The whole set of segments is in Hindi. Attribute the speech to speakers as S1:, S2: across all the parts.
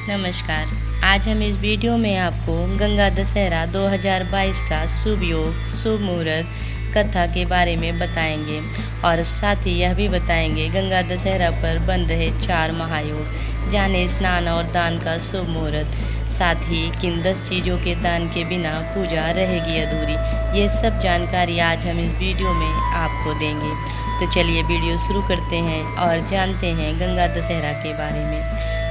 S1: नमस्कार। आज हम इस वीडियो में आपको गंगा दशहरा 2022 का शुभ योग, शुभ मुहूर्त कथा के बारे में बताएंगे और साथ ही यह भी बताएंगे गंगा दशहरा पर बन रहे 4 महायोग, जाने स्नान और दान का शुभ मुहूर्त। साथ ही किन 10 चीज़ों के दान के बिना पूजा रहेगी अधूरी। ये सब जानकारी आज हम इस वीडियो में आपको देंगे। तो चलिए वीडियो शुरू करते हैं और जानते हैं गंगा दशहरा के बारे में।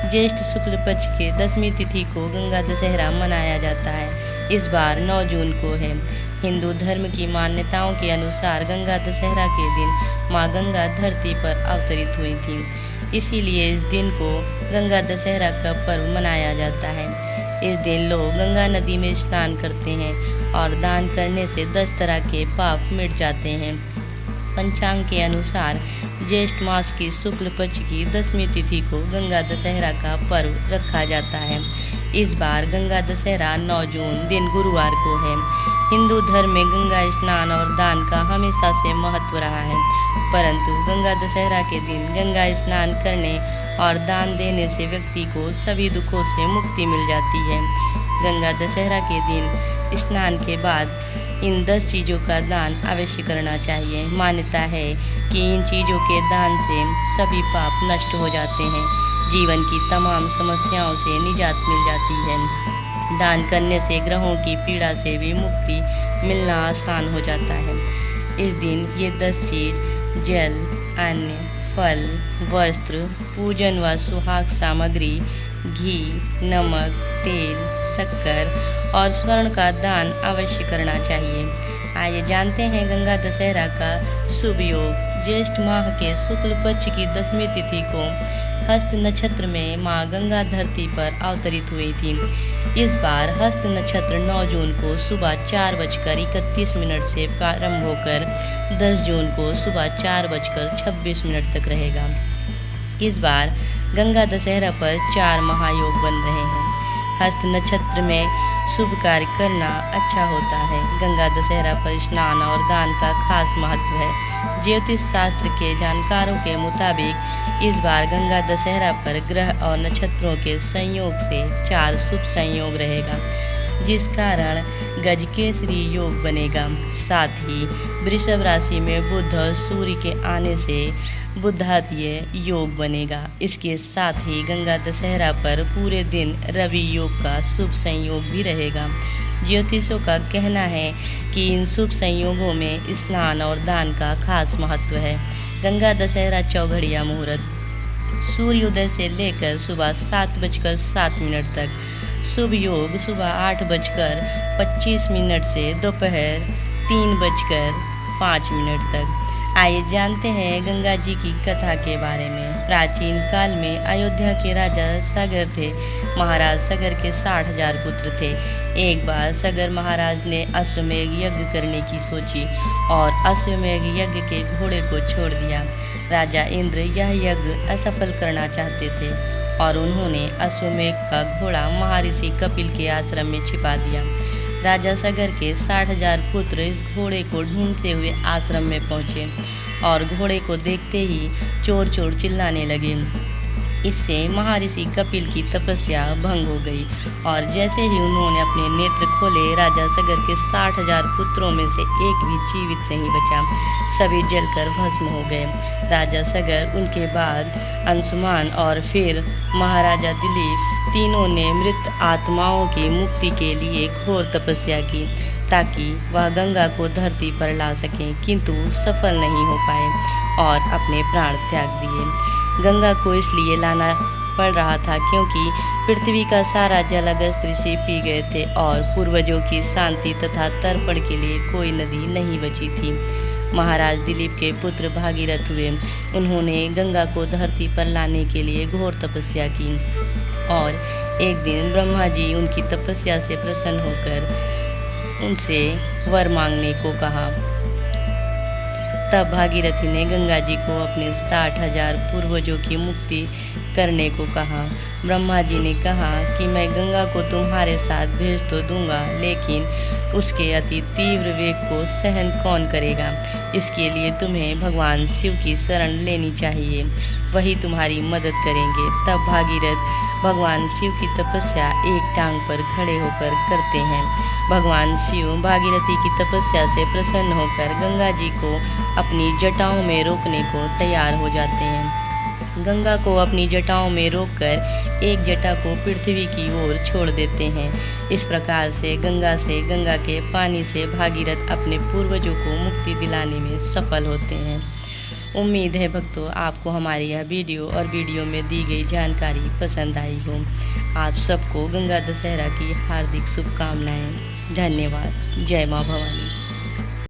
S1: ज्येष्ठ शुक्ल पक्ष के 10वीं तिथि को गंगा दशहरा मनाया जाता है। इस बार 9 जून को है। हिंदू धर्म की मान्यताओं के अनुसार गंगा दशहरा के दिन माँ गंगा धरती पर अवतरित हुई थी, इसीलिए इस दिन को गंगा दशहरा का पर्व मनाया जाता है। इस दिन लोग गंगा नदी में स्नान करते हैं और दान करने से 10 तरह के पाप मिट जाते हैं। पंचांग के अनुसार ज्येष्ठ मास की शुक्ल पक्ष की 10वीं तिथि को गंगा दशहरा का पर्व रखा जाता है। इस बार गंगा दशहरा 9 जून दिन गुरुवार को है। हिंदू धर्म में गंगा स्नान और दान का हमेशा से महत्व रहा है, परंतु गंगा दशहरा के दिन गंगा स्नान करने और दान देने से व्यक्ति को सभी दुखों से मुक्ति मिल जाती है। गंगा दशहरा के दिन स्नान के बाद इन 10 चीज़ों का दान अवश्य करना चाहिए। मान्यता है कि इन चीज़ों के दान से सभी पाप नष्ट हो जाते हैं, जीवन की तमाम समस्याओं से निजात मिल जाती है। दान करने से ग्रहों की पीड़ा से भी मुक्ति मिलना आसान हो जाता है। इस दिन ये 10 चीज़ जल, अन्न, फल, वस्त्र, पूजन व सुहाग सामग्री, घी, नमक, तेल, शक्कर और स्वर्ण का दान अवश्य करना चाहिए। आइए जानते हैं गंगा दशहरा का शुभ योग। ज्येष्ठ माह के शुक्ल पक्ष की 10वीं तिथि को हस्त नक्षत्र में माँ गंगा धरती पर अवतरित हुई थी। इस बार हस्त नक्षत्र 9 जून को सुबह 4:31 से प्रारंभ होकर 10 जून को सुबह 4:26 तक रहेगा। इस बार गंगा दशहरा पर 4 महायोग बन रहे हैं। हस्त नक्षत्र में शुभ कार्य करना अच्छा होता है। गंगा दशहरा पर स्नान और दान का खास महत्व है। ज्योतिष शास्त्र के जानकारों के मुताबिक इस बार गंगा दशहरा पर ग्रह और नक्षत्रों के संयोग से 4 शुभ संयोग रहेगा, जिस कारण गजकेसरी योग बनेगा। साथ ही वृषभ राशि में बुध और सूर्य के आने से बुधादित्य योग बनेगा। इसके साथ ही गंगा दशहरा पर पूरे दिन रवि योग का शुभ संयोग भी रहेगा। ज्योतिषों का कहना है कि इन शुभ संयोगों में स्नान और दान का खास महत्व है। गंगा दशहरा चौघड़िया मुहूर्त सूर्योदय से लेकर सुबह 7:07 तक। शुभ योग सुबह 8:25 से दोपहर 3:05 तक। आइए जानते हैं गंगा जी की कथा के बारे में। प्राचीन काल में अयोध्या के राजा सगर थे। महाराज सगर के 60,000 पुत्र थे। एक बार सगर महाराज ने अश्वमेध यज्ञ करने की सोची और अश्वमेध यज्ञ के घोड़े को छोड़ दिया। राजा इंद्र यह यज्ञ असफल करना चाहते थे और उन्होंने अश्वमेध का घोड़ा महर्षि कपिल के आश्रम में छिपा दिया। राजा सगर के 60,000 पुत्र इस घोड़े को ढूंढते हुए आश्रम में पहुंचे और घोड़े को देखते ही चोर चोर चिल्लाने लगे। इससे महर्षि कपिल की तपस्या भंग हो गई और जैसे ही उन्होंने अपने नेत्र खोले, राजा सगर के 60,000 पुत्रों में से एक भी जीवित नहीं बचा। सभी जलकर भस्म हो गए। राजा सगर, उनके बाद अंशुमान और फिर महाराजा दिलीप, तीनों ने मृत आत्माओं की मुक्ति के लिए घोर तपस्या की ताकि वह गंगा को धरती पर ला सकें, किंतु सफल नहीं हो पाए और अपने प्राण त्याग दिए। गंगा को इसलिए लाना पड़ रहा था क्योंकि पृथ्वी का सारा जल अगस्त ऋषि पी गए थे और पूर्वजों की शांति तथा तर्पण के लिए कोई नदी नहीं बची थी। महाराज दिलीप के पुत्र भागीरथ हुए। उन्होंने गंगा को धरती पर लाने के लिए घोर तपस्या की और एक दिन ब्रह्मा जी उनकी तपस्या से प्रसन्न होकर उनसे वर मांगने को कहा। तब भागीरथी ने गंगा जी को अपने 60,000 पूर्वजों की मुक्ति करने को कहा। ब्रह्मा जी ने कहा कि मैं गंगा को तुम्हारे साथ भेज तो दूंगा, लेकिन उसके अति तीव्र वेग को सहन कौन करेगा। इसके लिए तुम्हें भगवान शिव की शरण लेनी चाहिए, वही तुम्हारी मदद करेंगे। तब भागीरथ भगवान शिव की तपस्या एक टांग पर खड़े होकर करते हैं। भगवान शिव भागीरथी की तपस्या से प्रसन्न होकर गंगा जी को अपनी जटाओं में रोकने को तैयार हो जाते हैं। गंगा को अपनी जटाओं में रोककर एक जटा को पृथ्वी की ओर छोड़ देते हैं। इस प्रकार से गंगा के पानी से भागीरथ अपने पूर्वजों को मुक्ति दिलाने में सफल होते हैं। उम्मीद है भक्तों आपको हमारी यह वीडियो और वीडियो में दी गई जानकारी पसंद आई हो। आप सबको गंगा दशहरा की हार्दिक शुभकामनाएं। धन्यवाद। जय माँ भवानी।